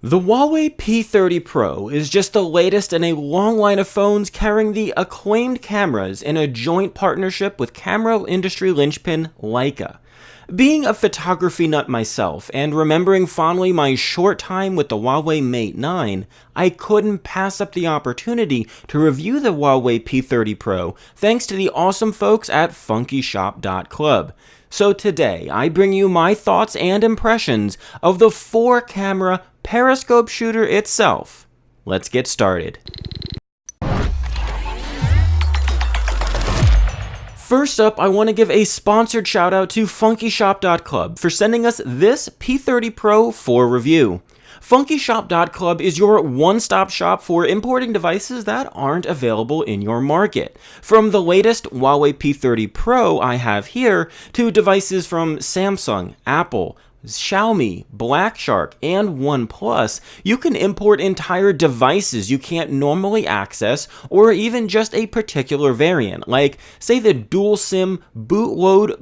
The Huawei P30 Pro is just the latest in a long line of phones carrying the acclaimed cameras in a joint partnership with camera industry linchpin Leica. Being a photography nut myself, and remembering fondly my short time with the Huawei Mate 9, I couldn't pass up the opportunity to review the Huawei P30 Pro thanks to the awesome folks at Funkyshop.club. So today, I bring you my thoughts and impressions of the 4-camera periscope shooter itself. Let's get started. First up, I want to give a sponsored shout out to Funkyshop.club for sending us this P30 Pro for review. Funkyshop.club is your one-stop shop for importing devices that aren't available in your market. From the latest Huawei P30 Pro I have here, to devices from Samsung, Apple, Xiaomi, Black Shark, and OnePlus, you can import entire devices you can't normally access, or even just a particular variant, like, say, the dual SIM bootloader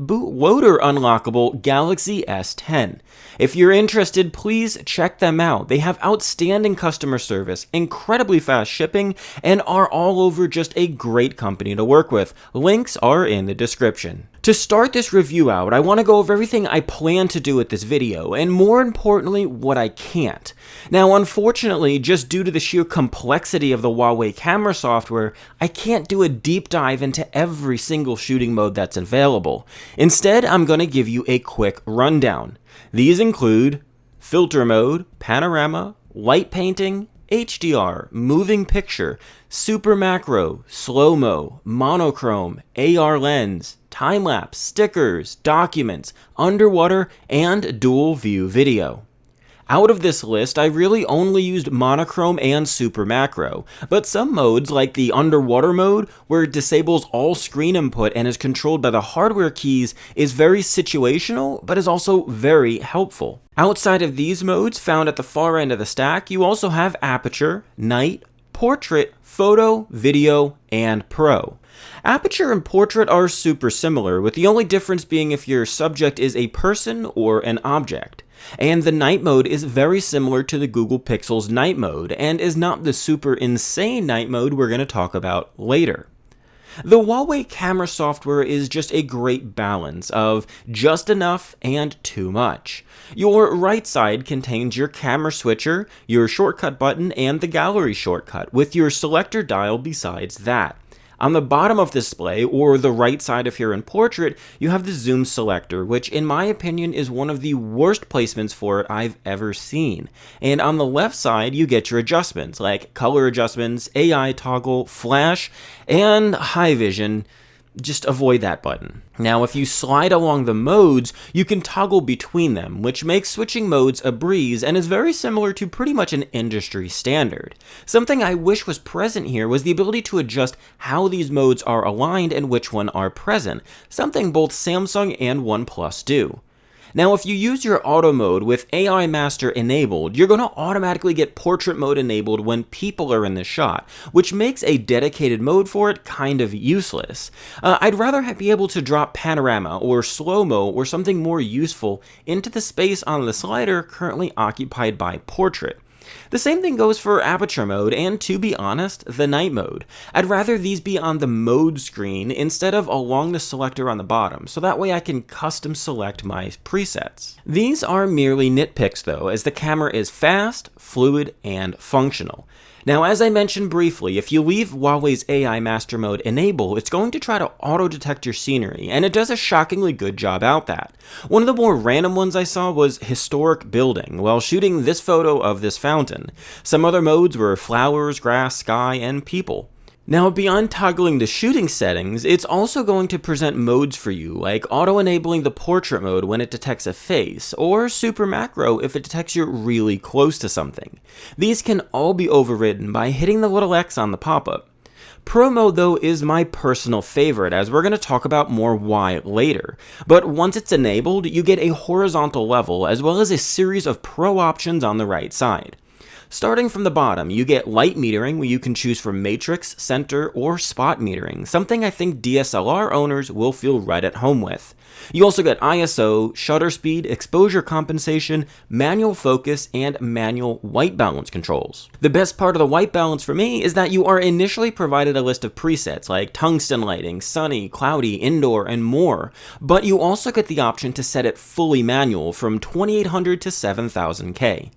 unlockable Galaxy S10. If you're interested, please check them out. They have outstanding customer service, incredibly fast shipping, and are all over just a great company to work with. Links are in the description. To start this review out, I want to go over everything I plan to do with this video, and more importantly, what I can't. Now, unfortunately, just due to the sheer complexity of the Huawei camera software, I can't do a deep dive into every single shooting mode that's available. Instead, I'm going to give you a quick rundown. These include filter mode, panorama, light painting, HDR, moving picture, super macro, slow-mo, monochrome, AR lens, time-lapse, stickers, documents, underwater, and dual view video. Out of this list, I really only used monochrome and super macro, but some modes, like the underwater mode, where it disables all screen input and is controlled by the hardware keys, is very situational, but is also very helpful. Outside of these modes, found at the far end of the stack, you also have aperture, night, portrait, photo, video, and pro. Aperture and portrait are super similar, with the only difference being if your subject is a person or an object. And the night mode is very similar to the Google Pixel's night mode, and is not the super insane night mode we're going to talk about later. The Huawei camera software is just a great balance of just enough and too much. Your right side contains your camera switcher, your shortcut button, and the gallery shortcut, with your selector dial besides that. On the bottom of the display, or the right side if you're in portrait, you have the zoom selector, which in my opinion is one of the worst placements for it I've ever seen. And on the left side, you get your adjustments, like color adjustments, AI toggle, flash, and high vision. Just avoid that button. Now, if you slide along the modes, you can toggle between them, which makes switching modes a breeze and is very similar to pretty much an industry standard. Something I wish was present here was the ability to adjust how these modes are aligned and which one are present, something both Samsung and OnePlus do. Now, if you use your auto mode with AI Master enabled, you're going to automatically get portrait mode enabled when people are in the shot, which makes a dedicated mode for it kind of useless. I'd rather be able to drop panorama or slow-mo or something more useful into the space on the slider currently occupied by portrait. The same thing goes for aperture mode and, to be honest, the night mode. I'd rather these be on the mode screen instead of along the selector on the bottom, so that way I can custom select my presets. These are merely nitpicks though, as the camera is fast, fluid, and functional. Now, as I mentioned briefly, if you leave Huawei's AI Master Mode enabled, it's going to try to auto-detect your scenery, and it does a shockingly good job at that. One of the more random ones I saw was historic building, while shooting this photo of this fountain. Some other modes were flowers, grass, sky, and people. Now, beyond toggling the shooting settings, it's also going to present modes for you, like auto-enabling the portrait mode when it detects a face, or super macro if it detects you're really close to something. These can all be overridden by hitting the little X on the pop-up. Pro mode, though, is my personal favorite, as we're going to talk about more why later. But once it's enabled, you get a horizontal level, as well as a series of pro options on the right side. Starting from the bottom, you get light metering, where you can choose from matrix, center, or spot metering, something I think DSLR owners will feel right at home with. You also get ISO, shutter speed, exposure compensation, manual focus, and manual white balance controls. The best part of the white balance for me is that you are initially provided a list of presets like tungsten lighting, sunny, cloudy, indoor, and more, but you also get the option to set it fully manual from 2800 to 7000K.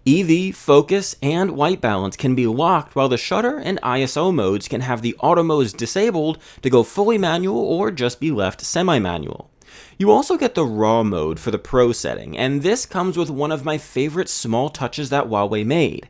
EV, focus, and white balance can be locked, while the shutter and ISO modes can have the auto modes disabled to go fully manual or just be left semi-manual. You also get the RAW mode for the Pro setting, and this comes with one of my favorite small touches that Huawei made.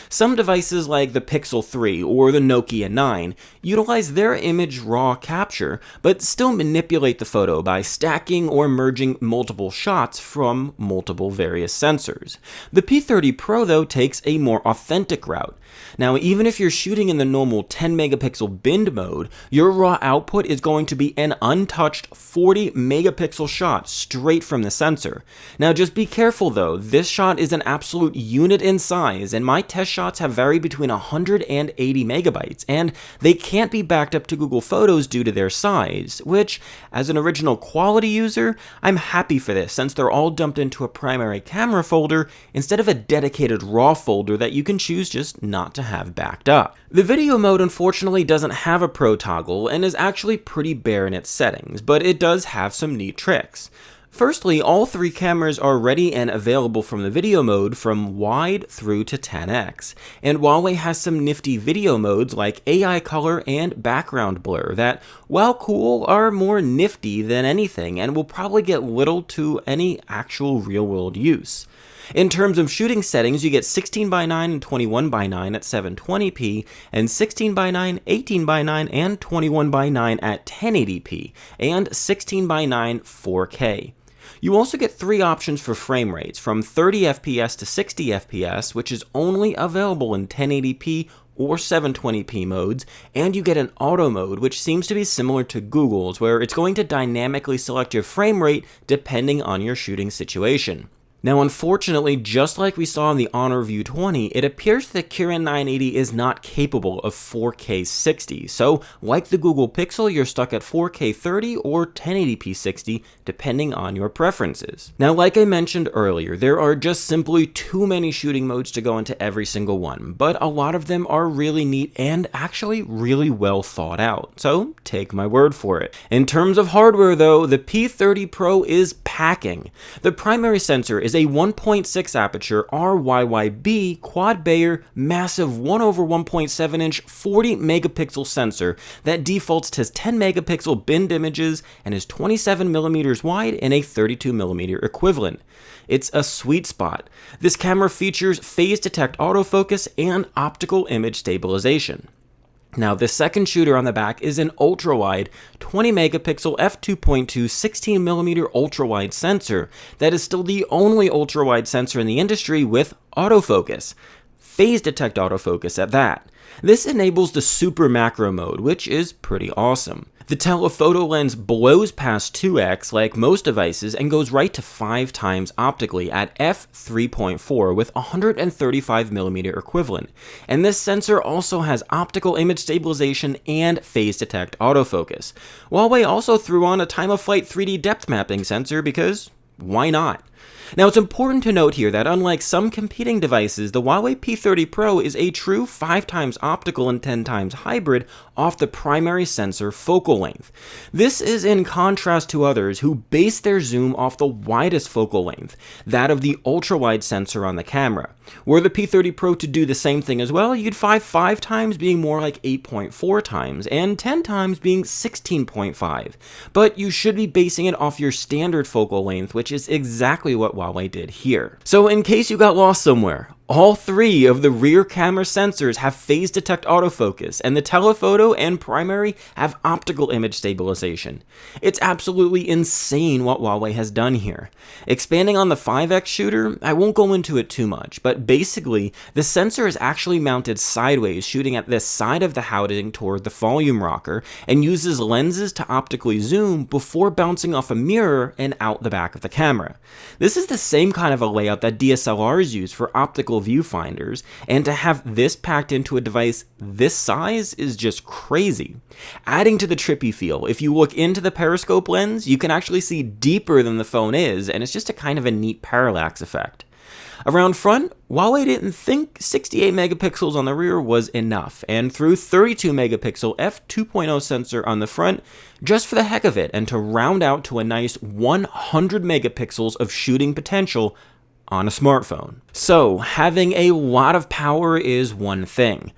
Some devices like the Pixel 3 or the Nokia 9 utilize their image RAW capture, but still manipulate the photo by stacking or merging multiple shots from multiple various sensors. The P30 Pro, though, takes a more authentic route. Now, even if you're shooting in the normal 10 megapixel bind mode, your RAW output is going to be an untouched 40 megapixel shot straight from the sensor. Now, just be careful though, this shot is an absolute unit in size, and my test shots have varied between 100 and 80 megabytes, and they can't be backed up to Google Photos due to their size, which, as an original quality user, I'm happy for this, since they're all dumped into a primary camera folder instead of a dedicated RAW folder that you can choose just not to have backed up. The video mode unfortunately doesn't have a Pro toggle and is actually pretty bare in its settings, but it does have some neat tricks. Firstly, all three cameras are ready and available from the video mode from wide through to 10x, and Huawei has some nifty video modes like AI color and background blur that, while cool, are more nifty than anything and will probably get little to any actual real-world use. In terms of shooting settings, you get 16:9 and 21:9 at 720p, and 16:9, 18:9, and 21:9 at 1080p, and 16:9 4K. You also get three options for frame rates, from 30 FPS to 60 FPS, which is only available in 1080p or 720p modes, and you get an auto mode, which seems to be similar to Google's, where it's going to dynamically select your frame rate depending on your shooting situation. Now, unfortunately, just like we saw in the Honor View 20, it appears that Kirin 980 is not capable of 4K 60, so like the Google Pixel, you're stuck at 4K 30 or 1080p 60, depending on your preferences. Now, like I mentioned earlier, there are just simply too many shooting modes to go into every single one, but a lot of them are really neat and actually really well thought out, so take my word for it. In terms of hardware though, the P30 Pro is packing. The primary sensor is a 1.6 aperture RYYB quad Bayer massive 1/1.7 inch 40 megapixel sensor that defaults to 10 megapixel binned images and is 27 millimeters wide and a 32 millimeter equivalent. It's a sweet spot. This camera features phase detect autofocus and optical image stabilization. Now, the second shooter on the back is an ultra-wide 20 megapixel f2.2 16mm ultra-wide sensor that is still the only ultra-wide sensor in the industry with autofocus. Phase detect autofocus at that. This enables the super macro mode, which is pretty awesome. The telephoto lens blows past 2x like most devices and goes right to 5 times optically at f3.4 with 135mm equivalent. And this sensor also has optical image stabilization and phase detect autofocus. Huawei also threw on a time-of-flight 3D depth mapping sensor because why not? Now, it's important to note here that unlike some competing devices, the Huawei P30 Pro is a true 5 times optical and 10 times hybrid off the primary sensor focal length. This is in contrast to others who base their zoom off the widest focal length, that of the ultra-wide sensor on the camera. Were the P30 Pro to do the same thing as well, you'd find 5 times being more like 8.4 times, and 10 times being 16.5. But you should be basing it off your standard focal length, which is exactly what Huawei did here. So in case you got lost somewhere, all 3 of the rear camera sensors have phase detect autofocus, and the telephoto and primary have optical image stabilization. It's absolutely insane what Huawei has done here. Expanding on the 5x shooter, I won't go into it too much, but basically, the sensor is actually mounted sideways, shooting at this side of the housing toward the volume rocker, and uses lenses to optically zoom before bouncing off a mirror and out the back of the camera. This is the same kind of a layout that DSLRs use for optical optical viewfinders, and to have this packed into a device this size is just crazy. Adding to the trippy feel, if you look into the periscope lens, you can actually see deeper than the phone is, and it's just a kind of a neat parallax effect. Around front, Huawei didn't think 68 megapixels on the rear was enough, and threw 32 megapixel f2.0 sensor on the front just for the heck of it, and to round out to a nice 100 megapixels of shooting potential on a smartphone. So, having a lot of power is one thing.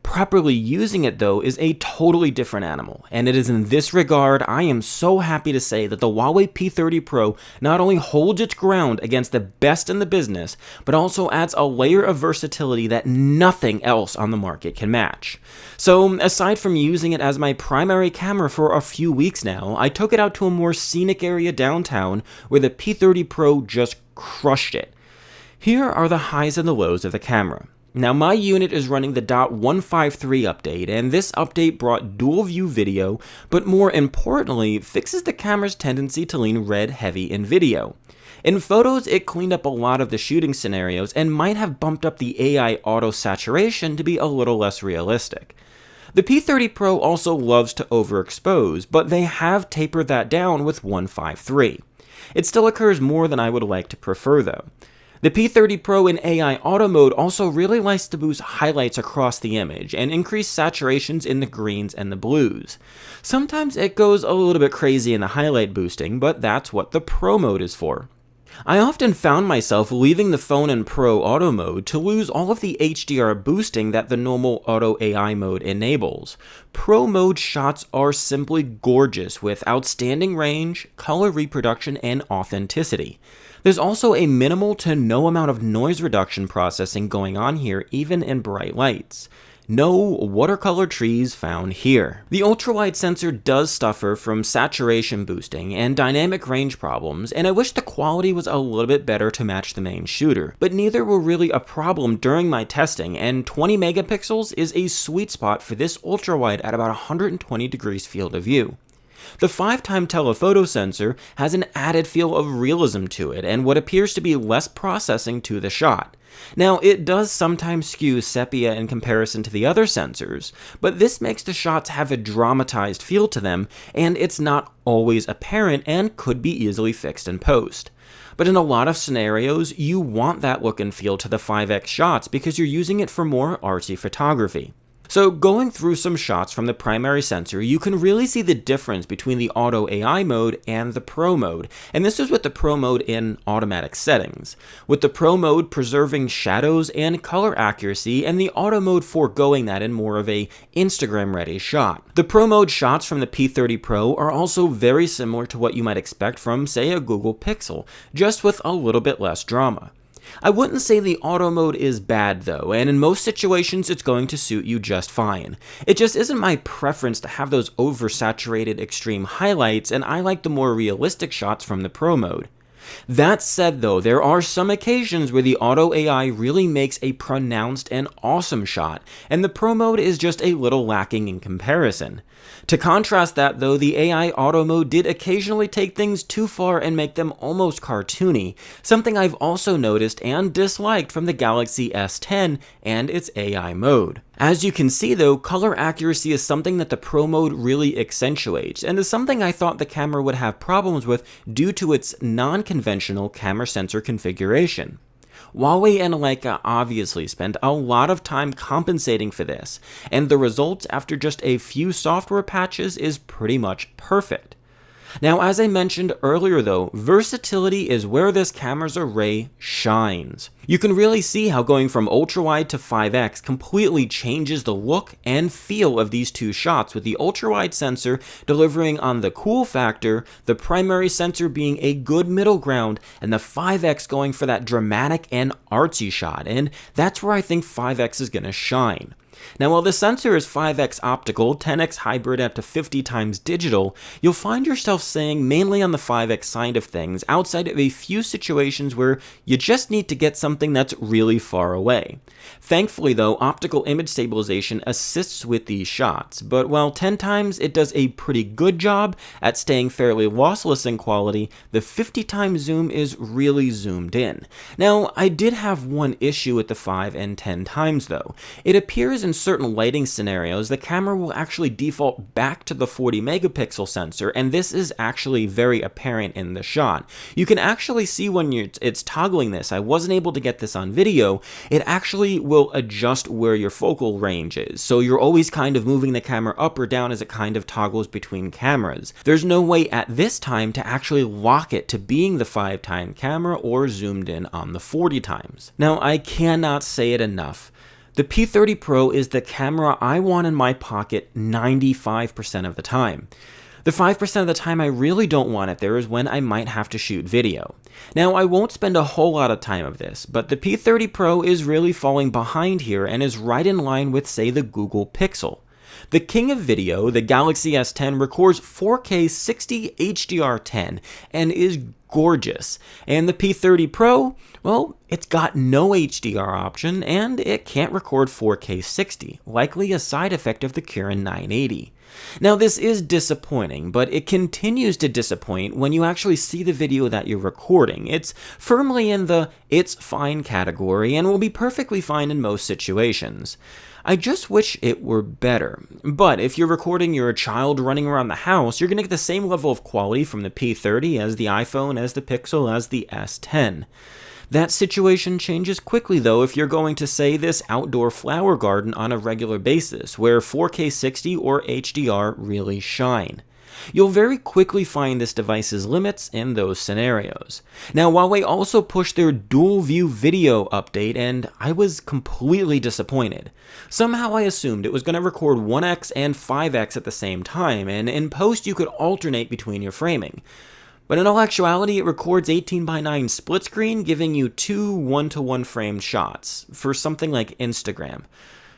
Properly using it, though, is a totally different animal, and it is in this regard I am so happy to say that the Huawei P30 Pro not only holds its ground against the best in the business, but also adds a layer of versatility that nothing else on the market can match. So, aside from using it as my primary camera for a few weeks now, I took it out to a more scenic area downtown where the P30 Pro just crushed it. Here are the highs and the lows of the camera. Now, my unit is running the .153 update, and this update brought dual view video, but more importantly, fixes the camera's tendency to lean red heavy in video. In photos, it cleaned up a lot of the shooting scenarios and might have bumped up the AI auto saturation to be a little less realistic. The P30 Pro also loves to overexpose, but they have tapered that down with 153. It still occurs more than I would like to prefer though. The P30 Pro in AI Auto mode also really likes to boost highlights across the image and increase saturations in the greens and the blues. Sometimes it goes a little bit crazy in the highlight boosting, but that's what the Pro mode is for. I often found myself leaving the phone in Pro Auto mode to lose all of the HDR boosting that the normal Auto AI mode enables. Pro mode shots are simply gorgeous with outstanding range, color reproduction, and authenticity. There's also a minimal to no amount of noise reduction processing going on here, even in bright lights. No watercolor trees found here. The ultrawide sensor does suffer from saturation boosting and dynamic range problems, and I wish the quality was a little bit better to match the main shooter, but neither were really a problem during my testing, and 20 megapixels is a sweet spot for this ultrawide at about 120 degrees field of view. The 5x telephoto sensor has an added feel of realism to it and what appears to be less processing to the shot. Now, it does sometimes skew sepia in comparison to the other sensors, but this makes the shots have a dramatized feel to them, and it's not always apparent and could be easily fixed in post. But in a lot of scenarios, you want that look and feel to the 5x shots because you're using it for more artsy photography. So going through some shots from the primary sensor, you can really see the difference between the Auto AI mode and the Pro mode, and this is with the Pro mode in automatic settings, with the Pro mode preserving shadows and color accuracy, and the Auto mode foregoing that in more of a Instagram-ready shot. The Pro mode shots from the P30 Pro are also very similar to what you might expect from, say, a Google Pixel, just with a little bit less drama. I wouldn't say the auto mode is bad though, and in most situations it's going to suit you just fine. It just isn't my preference to have those oversaturated extreme highlights, and I like the more realistic shots from the Pro mode. That said though, there are some occasions where the Auto AI really makes a pronounced and awesome shot, and the Pro mode is just a little lacking in comparison. To contrast that though, the AI Auto mode did occasionally take things too far and make them almost cartoony, something I've also noticed and disliked from the Galaxy S10 and its AI mode. As you can see though, color accuracy is something that the Pro mode really accentuates, and is something I thought the camera would have problems with due to its non-conventional camera sensor configuration. Huawei and Leica obviously spent a lot of time compensating for this, and the result after just a few software patches is pretty much perfect. Now, as I mentioned earlier though, versatility is where this camera's array shines. You can really see how going from ultrawide to 5x completely changes the look and feel of these two shots, with the ultrawide sensor delivering on the cool factor, the primary sensor being a good middle ground, and the 5x going for that dramatic and artsy shot, and that's where I think 5x is going to shine. Now, while the sensor is 5x optical, 10x hybrid up to 50 times digital, you'll find yourself staying mainly on the 5x side of things outside of a few situations where you just need to get something that's really far away. Thankfully though, optical image stabilization assists with these shots, but while 10 times it does a pretty good job at staying fairly lossless in quality, the 50 times zoom is really zoomed in. Now, I did have one issue with the 5 and 10 times though. It appears in certain lighting scenarios the camera will actually default back to the 40 megapixel sensor, and this is actually very apparent in the shot. You can actually see when it's toggling this. I wasn't able to get this on video. It actually will adjust where your focal range is, so you're always kind of moving the camera up or down as it kind of toggles between cameras. There's no way at this time to actually lock it to being the 5-time camera or zoomed in on the 40 times. Now, I cannot say it enough. The P30 Pro is the camera I want in my pocket 95% of the time. The 5% of the time I really don't want it there is when I might have to shoot video. Now, I won't spend a whole lot of time of this, but the P30 Pro is really falling behind here and is right in line with, say, the Google Pixel. The king of video, the Galaxy S10, records 4K 60 HDR10 and is gorgeous. And the P30 Pro, well, it's got no HDR option and it can't record 4K 60, likely a side effect of the Kirin 980. Now, this is disappointing, but it continues to disappoint when you actually see the video that you're recording. It's firmly in the "it's fine" category and will be perfectly fine in most situations. I just wish it were better. But if you're recording your child running around the house, you're going to get the same level of quality from the P30 as the iPhone, as the Pixel, as the S10. That situation changes quickly though if you're going to, say, this outdoor flower garden on a regular basis, where 4K 60 or HDR really shine. You'll very quickly find this device's limits in those scenarios. Now, Huawei also pushed their dual view video update, and I was completely disappointed. Somehow I assumed it was going to record 1x and 5x at the same time, and in post you could alternate between your framing. But in all actuality, it records 18:9 split screen, giving you two 1:1 framed shots for something like Instagram.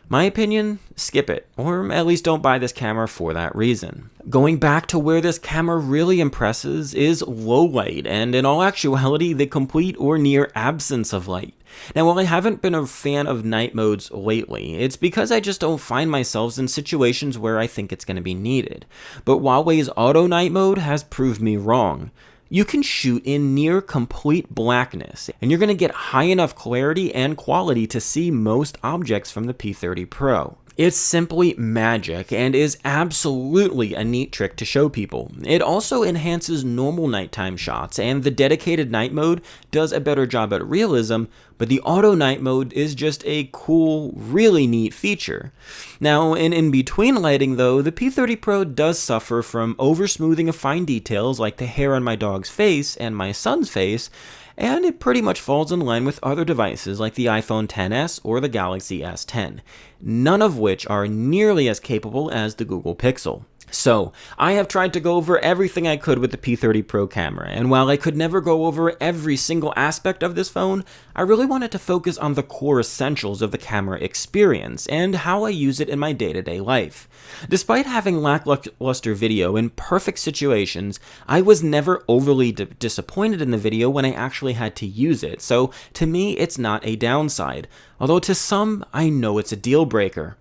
My opinion, skip it, or at least don't buy this camera for that reason. Going back to where this camera really impresses is low light, and in all actuality, the complete or near absence of light. Now, while I haven't been a fan of night modes lately, it's because I just don't find myself in situations where I think it's going to be needed. But Huawei's auto night mode has proved me wrong. You can shoot in near complete blackness, and you're going to get high enough clarity and quality to see most objects from the P30 Pro. It's simply magic and is absolutely a neat trick to show people. It also enhances normal nighttime shots, and the dedicated night mode does a better job at realism, but the auto night mode is just a cool, really neat feature. Now, in between lighting though, the P30 Pro does suffer from over-smoothing of fine details like the hair on my dog's face and my son's face, and it pretty much falls in line with other devices like the iPhone XS or the Galaxy S10, none of which are nearly as capable as the Google Pixel. So, I have tried to go over everything I could with the P30 Pro camera, and while I could never go over every single aspect of this phone, I really wanted to focus on the core essentials of the camera experience and how I use it in my day-to-day life. Despite having lackluster video in perfect situations, I was never overly disappointed in the video when I actually had to use it, so to me it's not a downside, although to some, I know it's a deal breaker.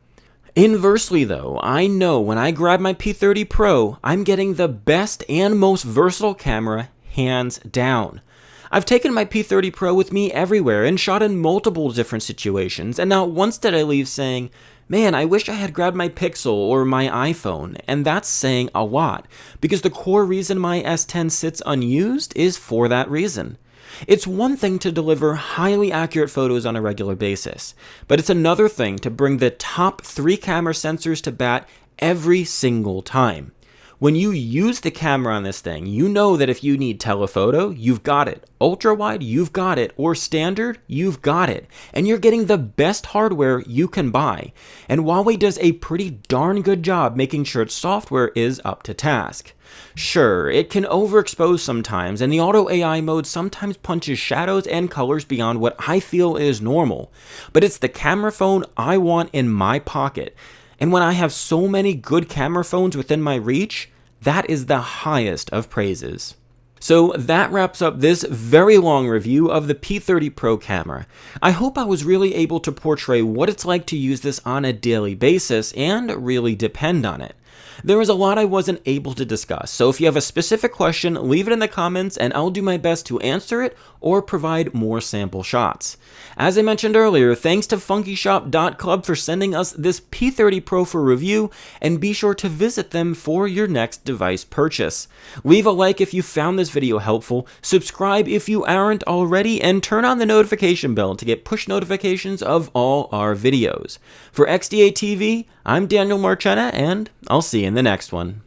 Inversely though, I know when I grab my P30 Pro, I'm getting the best and most versatile camera, hands down. I've taken my P30 Pro with me everywhere and shot in multiple different situations, and not once did I leave saying, man, I wish I had grabbed my Pixel or my iPhone, and that's saying a lot, because the core reason my S10 sits unused is for that reason. It's one thing to deliver highly accurate photos on a regular basis, but it's another thing to bring the top 3 camera sensors to bat every single time. When you use the camera on this thing, you know that if you need telephoto, you've got it. Ultra wide, you've got it. Or standard, you've got it. And you're getting the best hardware you can buy. And Huawei does a pretty darn good job making sure its software is up to task. Sure, it can overexpose sometimes, and the auto AI mode sometimes punches shadows and colors beyond what I feel is normal. But it's the camera phone I want in my pocket. And when I have so many good camera phones within my reach, that is the highest of praises. So that wraps up this very long review of the P30 Pro camera. I hope I was really able to portray what it's like to use this on a daily basis and really depend on it. There was a lot I wasn't able to discuss, so if you have a specific question, leave it in the comments and I'll do my best to answer it or provide more sample shots. As I mentioned earlier, thanks to Funkyshop.club for sending us this P30 Pro for review, and be sure to visit them for your next device purchase. Leave a like if you found this video helpful, subscribe if you aren't already, and turn on the notification bell to get push notifications of all our videos. For XDA TV, I'm Daniel Marchena, and I'll see you in the next one.